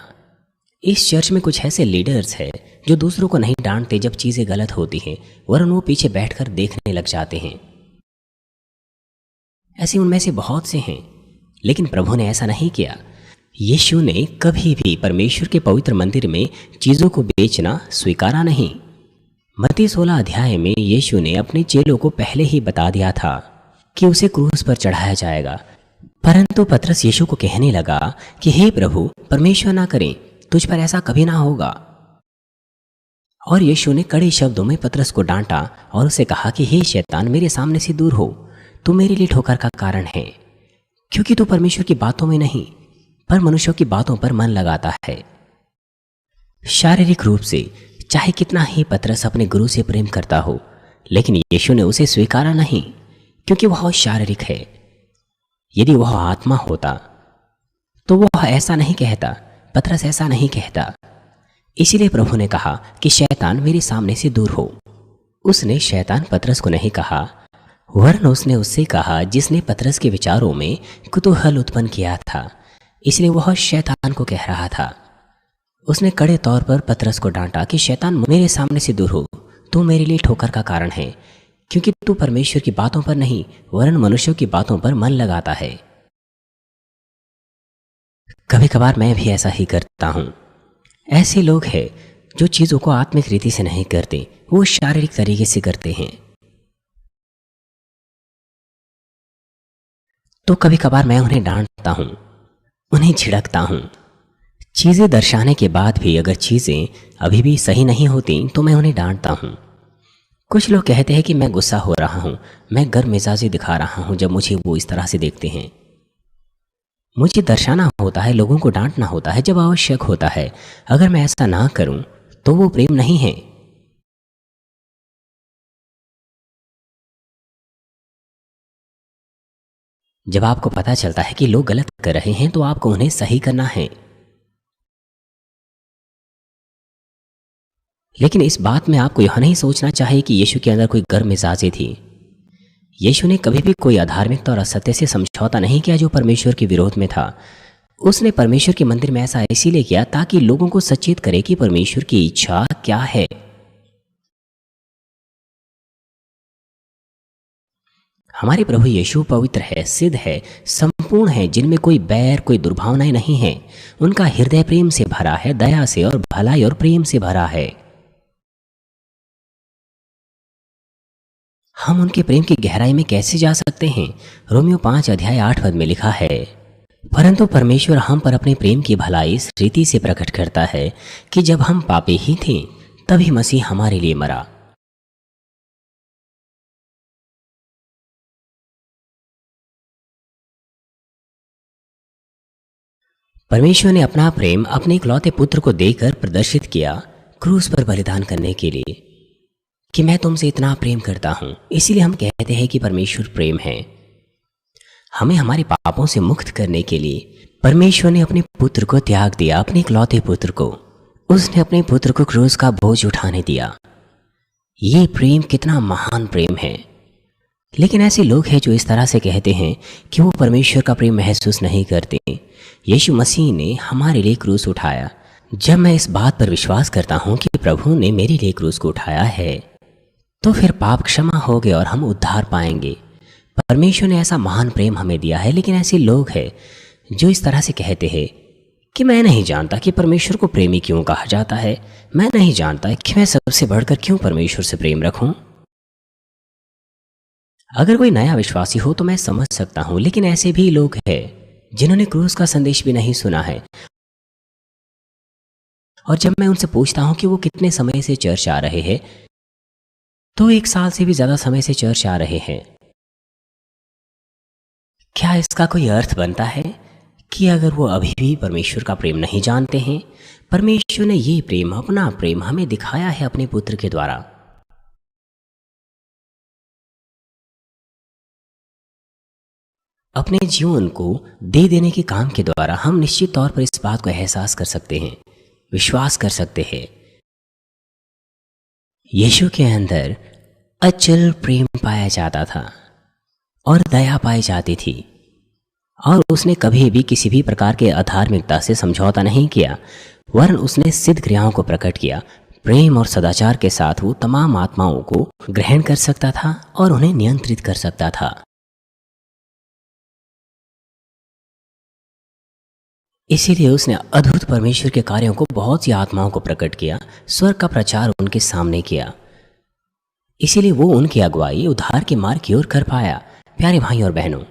इस चर्च में कुछ ऐसे लीडर्स हैं जो दूसरों को नहीं डांटते जब चीजें गलत होती हैं, वरन वो पीछे बैठकर देखने लग जाते हैं। ऐसे उनमें से बहुत से हैं, लेकिन प्रभु ने ऐसा नहीं किया। यीशु ने कभी भी परमेश्वर के पवित्र मंदिर में चीजों को बेचना स्वीकारा नहीं। मत्ती 16 अध्याय में यीशु ने अपने चेलों को पहले ही बता दिया था कि उसे क्रूस पर चढ़ाया जाएगा, परंतु पतरस यीशु को कहने लगा कि हे प्रभु, परमेश्वर ना करें, तुझ पर ऐसा कभी ना होगा। और यीशु ने कड़े शब्दों में पतरस को डांटा और उसे कहा कि हे शैतान, मेरे सामने से दूर हो, तू मेरे लिए ठोकर का कारण है, क्योंकि तू परमेश्वर की बातों में नहीं पर मनुष्यों की बातों पर मन लगाता है। शारीरिक रूप से चाहे कितना ही पतरस अपने गुरु से प्रेम करता हो, लेकिन यीशु ने उसे स्वीकारा नहीं, क्योंकि वह शारीरिक है। यदि वह आत्मा होता तो वह ऐसा नहीं कहता, पतरस ऐसा नहीं कहता। इसीलिए प्रभु ने कहा कि शैतान मेरे सामने से दूर हो। उसने शैतान पतरस को नहीं कहा, वरन उसने उससे कहा जिसने पतरस के विचारों में कुतूहल उत्पन्न किया था। इसलिए वह शैतान को कह रहा था। उसने कड़े तौर पर पतरस को डांटा कि शैतान, मेरे सामने से दूर हो, तू मेरे लिए ठोकर का कारण है, क्योंकि तू परमेश्वर की बातों पर नहीं वरन मनुष्यों की बातों पर मन लगाता है। कभी कभार मैं भी ऐसा ही करता हूं। ऐसे लोग हैं जो चीजों को आत्मिक रीति से नहीं करते, वो शारीरिक तरीके से करते हैं। तो कभी कभार मैं उन्हें डांटता हूं, उन्हें झिड़कता हूं। चीजें दर्शाने के बाद भी अगर चीजें अभी भी सही नहीं होती तो मैं उन्हें डांटता हूं। कुछ लोग कहते हैं कि मैं गुस्सा हो रहा हूं, मैं गर्म मिजाजी दिखा रहा हूं जब मुझे वो इस तरह से देखते हैं। मुझे दर्शाना होता है, लोगों को डांटना होता है जब आवश्यक होता है। अगर मैं ऐसा ना करूं तो वो प्रेम नहीं है। जब आपको पता चलता है कि लोग गलत कर रहे हैं तो आपको उन्हें सही करना है। लेकिन इस बात में आपको यह नहीं सोचना चाहिए कि यीशु के अंदर कोई गर्म मिजाजी थी। यीशु ने कभी भी कोई अधार्मिकता और असत्य से समझौता नहीं किया जो परमेश्वर के विरोध में था। उसने परमेश्वर के मंदिर में ऐसा इसीलिए किया ताकि लोगों को सचेत करे कि परमेश्वर की इच्छा क्या है। हमारे प्रभु यीशु पवित्र है, सिद्ध है, संपूर्ण है, जिनमें कोई बैर, कोई दुर्भावनाएं नहीं है। उनका हृदय प्रेम से भरा है, दया से और भलाई और प्रेम से भरा है। हम उनके प्रेम की गहराई में कैसे जा सकते हैं? रोमियो 5:8 में लिखा है, परंतु परमेश्वर हम पर अपने प्रेम की भलाई इस रीति से प्रकट करता है कि जब हम पापी ही थे तभी मसीह हमारे लिए मरा। परमेश्वर ने अपना प्रेम अपने इकलौते पुत्र को देकर प्रदर्शित किया क्रूस पर बलिदान करने के लिए कि मैं तुमसे इतना प्रेम करता हूं। इसीलिए हम कहते हैं कि परमेश्वर प्रेम है। हमें हमारे पापों से मुक्त करने के लिए परमेश्वर ने अपने पुत्र को त्याग दिया, अपने इकलौते पुत्र को। उसने अपने पुत्र को क्रूस का बोझ उठाने दिया। ये प्रेम कितना महान प्रेम है। लेकिन ऐसे लोग हैं जो इस तरह से कहते हैं कि वो परमेश्वर का प्रेम महसूस नहीं करते। यीशु मसीह ने हमारे लिए क्रूस उठाया। जब मैं इस बात पर विश्वास करता हूं कि प्रभु ने मेरे लिए क्रूस को उठाया है तो फिर पाप क्षमा हो गए और हम उद्धार पाएंगे। परमेश्वर ने ऐसा महान प्रेम हमें दिया है। लेकिन ऐसे लोग हैं जो इस तरह से कहते हैं कि मैं नहीं जानता कि परमेश्वर को प्रेमी क्यों कहा जाता है, मैं नहीं जानता कि मैं सबसे बढ़कर क्यों परमेश्वर से प्रेम रखूं। अगर कोई नया विश्वासी हो तो मैं समझ सकता हूं, लेकिन ऐसे भी लोग हैं जिन्होंने क्रूस का संदेश भी नहीं सुना है। और जब मैं उनसे पूछता हूं कि वो कितने समय से चर्च आ रहे हैं तो 1 साल से भी ज्यादा समय से चर्च आ रहे हैं। क्या इसका कोई अर्थ बनता है कि अगर वो अभी भी परमेश्वर का प्रेम नहीं जानते हैं? परमेश्वर ने ये प्रेम, अपना प्रेम हमें दिखाया है अपने पुत्र के द्वारा। अपने जीवन को दे देने के काम के द्वारा हम निश्चित तौर पर इस बात को एहसास कर सकते हैं, विश्वास कर सकते हैं। यीशु के अंदर अचल प्रेम पाया जाता था और दया पाई जाती थी, और उसने कभी भी किसी भी प्रकार के अधार्मिकता से समझौता नहीं किया, वरन उसने सिद्ध क्रियाओं को प्रकट किया। प्रेम और सदाचार के साथ वो तमाम आत्माओं को ग्रहण कर सकता था और उन्हें नियंत्रित कर सकता था। इसीलिए उसने अद्भुत परमेश्वर के कार्यों को बहुत सी आत्माओं को प्रकट किया, स्वर्ग का प्रचार उनके सामने किया। इसीलिए वो उनकी अगुवाई उद्धार के मार्ग की ओर कर पाया। प्यारे भाई और बहनों,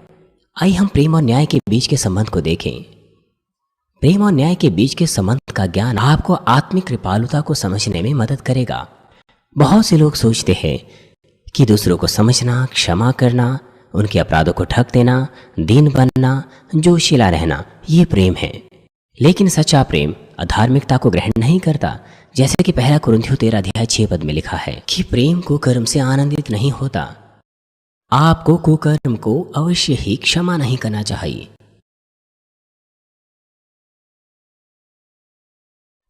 आइए हम प्रेम और न्याय के बीच के संबंध को देखें। प्रेम और न्याय के बीच के संबंध का ज्ञान आपको आत्मिक कृपालुता को समझने में मदद करेगा। बहुत से लोग सोचते हैं कि दूसरों को समझना, क्षमा करना, उनके अपराधों को ढक देना, दीन बनना, जोशीला रहना, ये प्रेम है। लेकिन सच्चा प्रेम अधार्मिकता को ग्रहण नहीं करता। जैसे कि पहला कुरिन्थियों 13 अध्याय 6 पद में लिखा है कि प्रेम कुकर्म से आनंदित नहीं होता। आपको कुकर्म को अवश्य ही क्षमा नहीं करना चाहिए।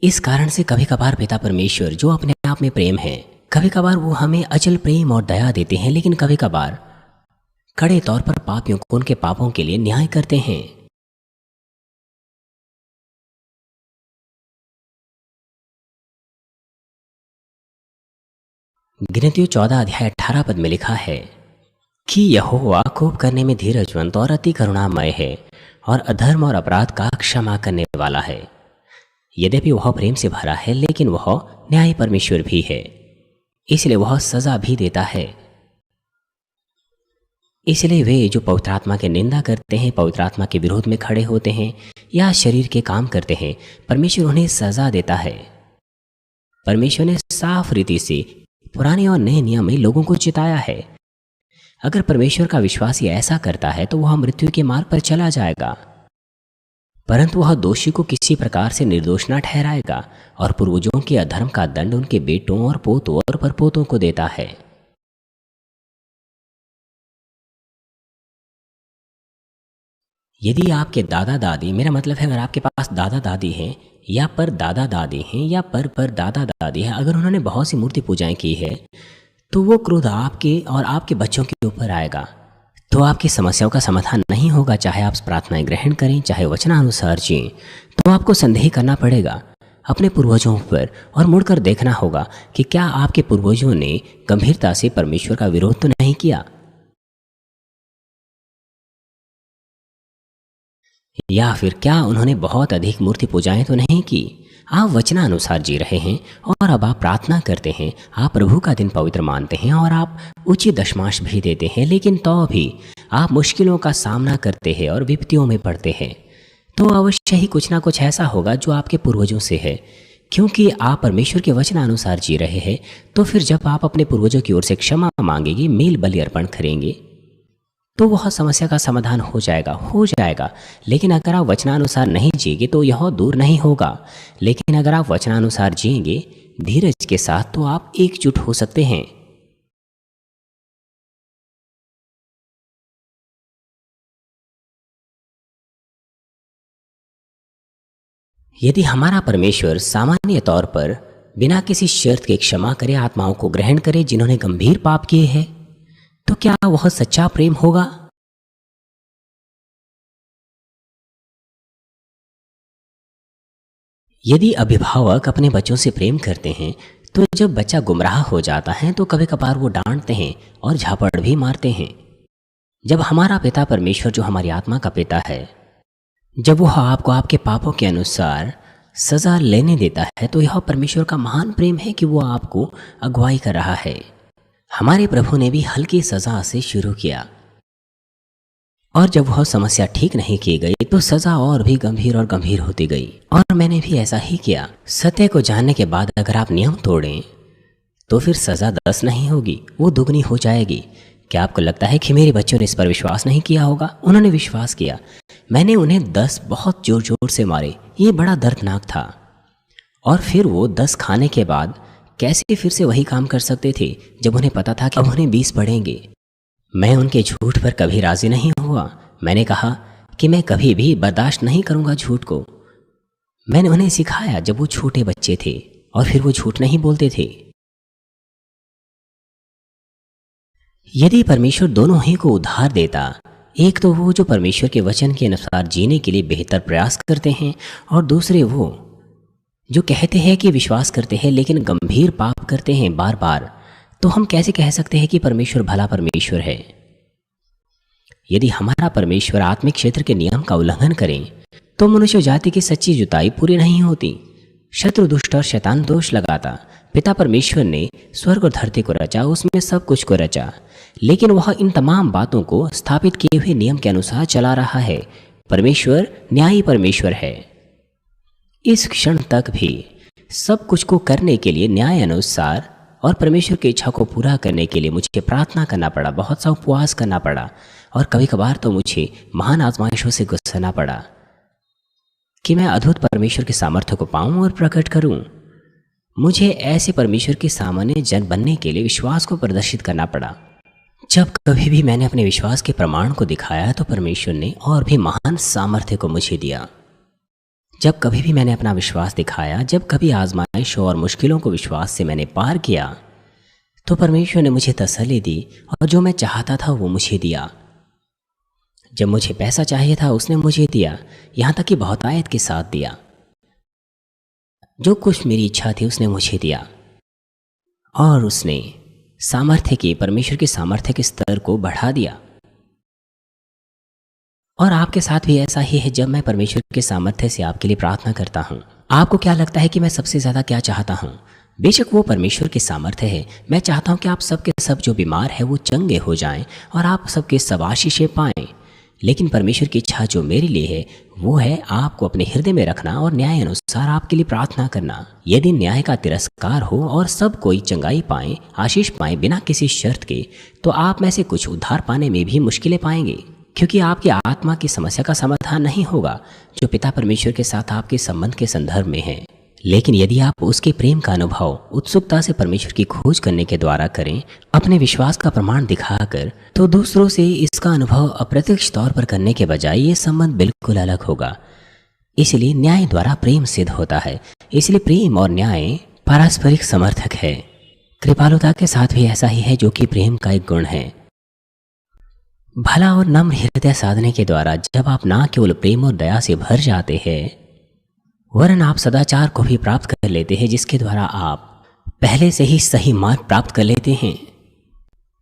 इस कारण से कभी कभार पिता परमेश्वर, जो अपने आप में प्रेम है, कभी कभार वो हमें अचल प्रेम और दया देते हैं, लेकिन कभी कभार कड़े तौर पर पापियों को उनके पापों के लिए न्याय करते हैं। गिनतियों 14 अध्याय 18 पद में लिखा है कि यहोवा कोप करने में धीरजवंत और अति करुणामय है और अधर्म और अपराध का क्षमा करने वाला है। यद्यपि वह प्रेम से भरा है, लेकिन वह न्यायी परमेश्वर भी है, इसलिए वह सजा भी देता है। इसलिए वे जो पवित्र आत्मा की निंदा करते हैं, पवित्र आत्मा के विरोध में खड़े होते हैं या शरीर के काम करते हैं, परमेश्वर उन्हें सजा देता है। परमेश्वर ने साफ रीति से पुराने और नए नियम में लोगों को चिताया है। अगर परमेश्वर का विश्वासी ऐसा करता है तो वह मृत्यु के मार्ग पर चला जाएगा, परंतु वह दोषी को किसी प्रकार से निर्दोष न ठहराएगा और पूर्वजों के अधर्म का दंड उनके बेटों और पोतों और परपोतों को देता है। यदि आपके दादा दादी, मेरा मतलब है अगर आपके पास दादा दादी हैं या पर दादा दादी हैं या पर दादा दादी हैं, अगर उन्होंने बहुत सी मूर्ति पूजाएं की है तो वो क्रोध आपके और आपके बच्चों के ऊपर आएगा, तो आपकी समस्याओं का समाधान नहीं होगा। चाहे आप प्रार्थनाएं ग्रहण करें, चाहे वचनानुसार जिएं, तो आपको संदेह करना पड़ेगा अपने पूर्वजों पर और मुड़कर देखना होगा कि क्या आपके पूर्वजों ने गंभीरता से परमेश्वर का विरोध तो नहीं किया, या फिर क्या उन्होंने बहुत अधिक मूर्ति पूजाएं तो नहीं की। आप वचनानुसार जी रहे हैं और अब आप प्रार्थना करते हैं, आप प्रभु का दिन पवित्र मानते हैं और आप उचित दशमांश भी देते हैं, लेकिन तो भी आप मुश्किलों का सामना करते हैं और विपत्तियों में पड़ते हैं, तो अवश्य ही कुछ ना कुछ ऐसा होगा जो आपके पूर्वजों से है। क्योंकि आप परमेश्वर के वचनानुसार जी रहे हैं, तो फिर जब आप अपने पूर्वजों की ओर से क्षमा मांगेंगे, मेल बलि अर्पण करेंगे, तो वह समस्या का समाधान हो जाएगा। लेकिन अगर आप वचनानुसार नहीं जिएंगे तो यह दूर नहीं होगा। लेकिन अगर आप वचनानुसार जिएंगे धीरज के साथ, तो आप एकजुट हो सकते हैं। यदि हमारा परमेश्वर सामान्य तौर पर बिना किसी शर्त के क्षमा करे, आत्माओं को ग्रहण करे जिन्होंने गंभीर पाप किए हैं, तो क्या वह सच्चा प्रेम होगा? यदि अभिभावक अपने बच्चों से प्रेम करते हैं, तो जब बच्चा गुमराह हो जाता है तो कभी कभार वो डांटते हैं और झापड़ भी मारते हैं। जब हमारा पिता परमेश्वर, जो हमारी आत्मा का पिता है, जब वह आपको आपके पापों के अनुसार सजा लेने देता है, तो यह परमेश्वर का महान प्रेम है कि वो आपको अगुवाई कर रहा है। हमारे प्रभु ने भी हल्की सजा से शुरू किया, और जब वह समस्या ठीक नहीं की गई तो सजा और भी गंभीर और गंभीर होती गई। और मैंने भी ऐसा ही किया। सत्य को जानने के बाद अगर आप नियम तोड़ें तो फिर सजा 10 नहीं होगी, वो दुगनी हो जाएगी। क्या आपको लगता है कि मेरे बच्चों ने इस पर विश्वास नहीं किया होगा? उन्होंने विश्वास किया। मैंने उन्हें 10 बहुत जोर जोर से मारे, ये बड़ा दर्दनाक था। और फिर वो 10 खाने के बाद कैसे फिर से वही काम कर सकते थे जब उन्हें पता था कि अब उन्हें 20 पड़ेंगे। मैं उनके झूठ पर कभी राजी नहीं हुआ। मैंने कहा कि मैं कभी भी बर्दाश्त नहीं करूंगा झूठ को। मैंने उन्हें सिखाया जब वो छोटे बच्चे थे, और फिर वो झूठ नहीं बोलते थे। यदि परमेश्वर दोनों ही को उधार देता, एक तो वो जो परमेश्वर के वचन के अनुसार जीने के लिए बेहतर प्रयास करते हैं, और दूसरे वो जो कहते हैं कि विश्वास करते हैं लेकिन गंभीर पाप करते हैं बार बार, तो हम कैसे कह सकते हैं कि परमेश्वर भला परमेश्वर है? यदि हमारा परमेश्वर आत्मिक क्षेत्र के नियम का उल्लंघन करें तो मनुष्य जाति की सच्ची जुताई पूरी नहीं होती। शत्रु, दुष्ट और शैतान दोष लगाता। पिता परमेश्वर ने स्वर्ग और धरती को रचा, उसमें सब कुछ को रचा, लेकिन वह इन तमाम बातों को स्थापित किए हुए नियम के अनुसार चला रहा है। परमेश्वर न्यायी परमेश्वर है। इस क्षण तक भी सब कुछ को करने के लिए न्याय अनुसार और परमेश्वर की इच्छा को पूरा करने के लिए मुझे प्रार्थना करना पड़ा, बहुत सा उपवास करना पड़ा, और कभी कभार तो मुझे महान आजमाइशों से गुजरना पड़ा कि मैं अद्भुत परमेश्वर के सामर्थ्य को पाऊं और प्रकट करूं। मुझे ऐसे परमेश्वर के सामान्य जन बनने के लिए विश्वास को प्रदर्शित करना पड़ा। जब कभी भी मैंने अपने विश्वास के प्रमाण को दिखाया तो परमेश्वर ने और भी महान सामर्थ्य को मुझे दिया। जब कभी भी मैंने अपना विश्वास दिखाया, जब कभी आजमाइशों और मुश्किलों को विश्वास से मैंने पार किया, तो परमेश्वर ने मुझे तसल्ली दी और जो मैं चाहता था वो मुझे दिया। जब मुझे पैसा चाहिए था उसने मुझे दिया, यहाँ तक कि बहुतायत के साथ दिया। जो कुछ मेरी इच्छा थी उसने मुझे दिया, और उसने सामर्थ्य के, परमेश्वर के सामर्थ्य के स्तर को बढ़ा दिया। और आपके साथ भी ऐसा ही है। जब मैं परमेश्वर के सामर्थ्य से आपके लिए प्रार्थना करता हूँ, आपको क्या लगता है कि मैं सबसे ज़्यादा क्या चाहता हूँ? बेशक वो परमेश्वर के सामर्थ्य है। मैं चाहता हूँ कि आप सबके सब जो बीमार है वो चंगे हो जाएं और आप सबके सब आशीषें पाएं। लेकिन परमेश्वर की इच्छा जो मेरे लिए है वो है आपको अपने हृदय में रखना और न्याय अनुसार आपके लिए प्रार्थना करना। यदि न्याय का तिरस्कार हो और सब कोई चंगाई पाए, आशीष पाए बिना किसी शर्त के, तो आप में से कुछ उद्धार पाने में भी मुश्किलें पाएंगे, क्योंकि आपकी आत्मा की समस्या का समाधान नहीं होगा जो पिता परमेश्वर के साथ आपके संबंध के संदर्भ में है। लेकिन यदि आप उसके प्रेम का अनुभव उत्सुकता से परमेश्वर की खोज करने के द्वारा करें, अपने विश्वास का प्रमाण दिखाकर, तो दूसरों से इसका अनुभव अप्रत्यक्ष तौर पर करने के बजाय ये संबंध बिल्कुल अलग होगा। इसलिए न्याय द्वारा प्रेम सिद्ध होता है। इसलिए प्रेम और न्याय पारस्परिक समर्थक है। कृपालुता के साथ भी ऐसा ही है, जो कि प्रेम का एक गुण है। भला और नम्र हृदय साधने के द्वारा जब आप ना केवल प्रेम और दया से भर जाते हैं, वरन आप सदाचार को भी प्राप्त कर लेते हैं, जिसके द्वारा आप पहले से ही सही मार्ग प्राप्त कर लेते हैं,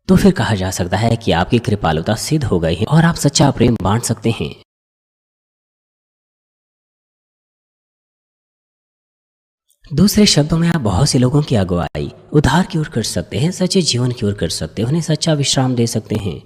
तो फिर कहा जा सकता है कि आपकी कृपालुता सिद्ध हो गई है और आप सच्चा प्रेम बांट सकते हैं। दूसरे शब्दों में आप बहुत से लोगों की अगुवाई उद्धार की ओर कर सकते हैं, सच्चे जीवन की ओर कर सकते हैं, उन्हें सच्चा विश्राम दे सकते हैं।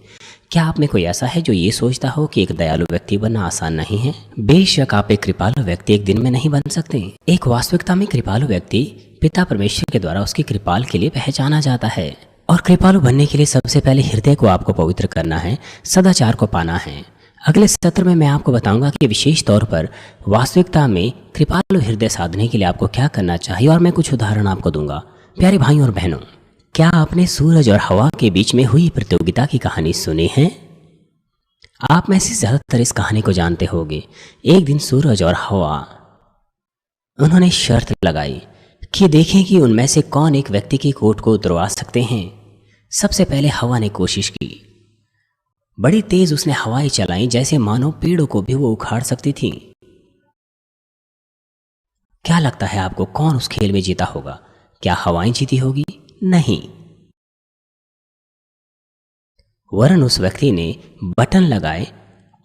क्या आप में कोई ऐसा है जो ये सोचता हो कि एक दयालु व्यक्ति बनना आसान नहीं है? बेशक आप एक कृपालु व्यक्ति एक दिन में नहीं बन सकते। एक वास्तविकता में कृपालु व्यक्ति पिता परमेश्वर के द्वारा उसकी कृपाल के लिए पहचाना जाता है। और कृपालु बनने के लिए सबसे पहले हृदय को आपको पवित्र करना है, सदाचार को पाना है। अगले सत्र में मैं आपको बताऊंगा कि विशेष तौर पर वास्तविकता में कृपालु हृदय साधने के लिए आपको क्या करना चाहिए, और मैं कुछ उदाहरण आपको दूंगा। प्यारे भाइयों और बहनों, क्या आपने सूरज और हवा के बीच में हुई प्रतियोगिता की कहानी सुनी है? आप में से ज्यादातर इस कहानी को जानते होंगे। एक दिन सूरज और हवा उन्होंने शर्त लगाई कि देखें कि उनमें से कौन एक व्यक्ति की कोट को उतरवा सकते हैं। सबसे पहले हवा ने कोशिश की। बड़ी तेज उसने हवाएं चलाई, जैसे मानो पेड़ों को भी वो उखाड़ सकती थी। क्या लगता है आपको, कौन उस खेल में जीता होगा? क्या हवाएं जीती होगी? नहीं, वरन उस व्यक्ति ने बटन लगाए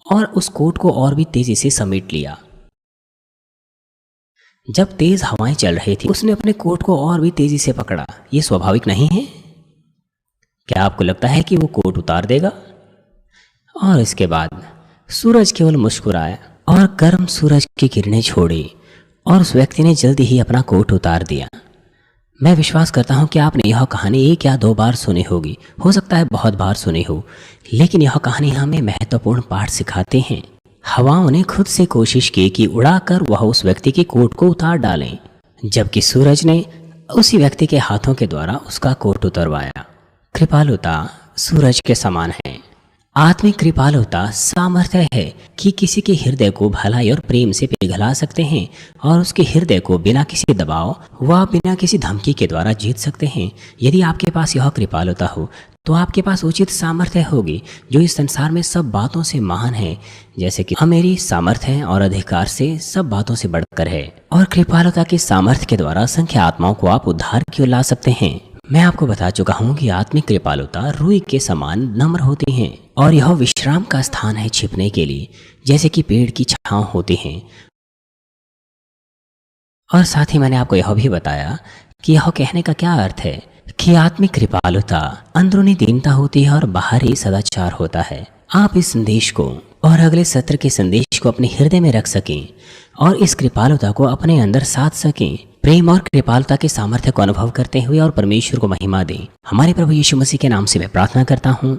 और उस कोट को और भी तेजी से समेट लिया। जब तेज हवाएं चल रही थी, उसने अपने कोट को और भी तेजी से पकड़ा। यह स्वाभाविक नहीं है? क्या आपको लगता है कि वो कोट उतार देगा? और इसके बाद सूरज केवल मुस्कुराया और गर्म सूरज की किरणें छोड़ी, और उस व्यक्ति ने जल्दी ही अपना कोट उतार दिया। मैं विश्वास करता हूं कि आपने यह कहानी 1 या 2 बार सुनी होगी, हो सकता है बहुत बार सुनी हो, लेकिन यह कहानी हमें महत्वपूर्ण पाठ सिखाते हैं। हवाओं ने खुद से कोशिश की कि उड़ाकर वह उस व्यक्ति के कोट को उतार डालें, जबकि सूरज ने उसी व्यक्ति के हाथों के द्वारा उसका कोट उतरवाया। कृपालुता सूरज के समान है। आत्मिक कृपालुता सामर्थ्य है कि किसी के हृदय को भलाई और प्रेम से पिघला सकते हैं, और उसके हृदय को बिना किसी दबाव व बिना किसी धमकी के द्वारा जीत सकते हैं। यदि आपके पास यह कृपालुता हो तो आपके पास उचित सामर्थ्य होगी जो इस संसार में सब बातों से महान है, जैसे कि मेरी सामर्थ्य और अधिकार से सब बातों से बढ़कर है। और कृपालुता के सामर्थ्य के द्वारा असंख्य आत्माओं को आप उद्धार की ओर ला सकते हैं। मैं आपको बता चुका हूं कि आत्मिक कृपालुता रुई के समान नम्र होती है, और यह विश्राम का स्थान है छिपने के लिए, जैसे कि पेड़ की छांव होती है। और साथ ही मैंने आपको यह भी बताया कि यह कहने का क्या अर्थ है कि आत्मिक कृपालुता अंदरूनी दीनता होती है और बाहरी सदाचार होता है। आप इस संदेश को और अगले सत्र के संदेश को अपने हृदय में रख सकें और इस कृपालुता को अपने अंदर साध सकें। प्रेम और कृपालुता के सामर्थ्य को अनुभव करते हुए और परमेश्वर को महिमा दें। हमारे प्रभु यीशु मसीह के नाम से मैं प्रार्थना करता हूँ,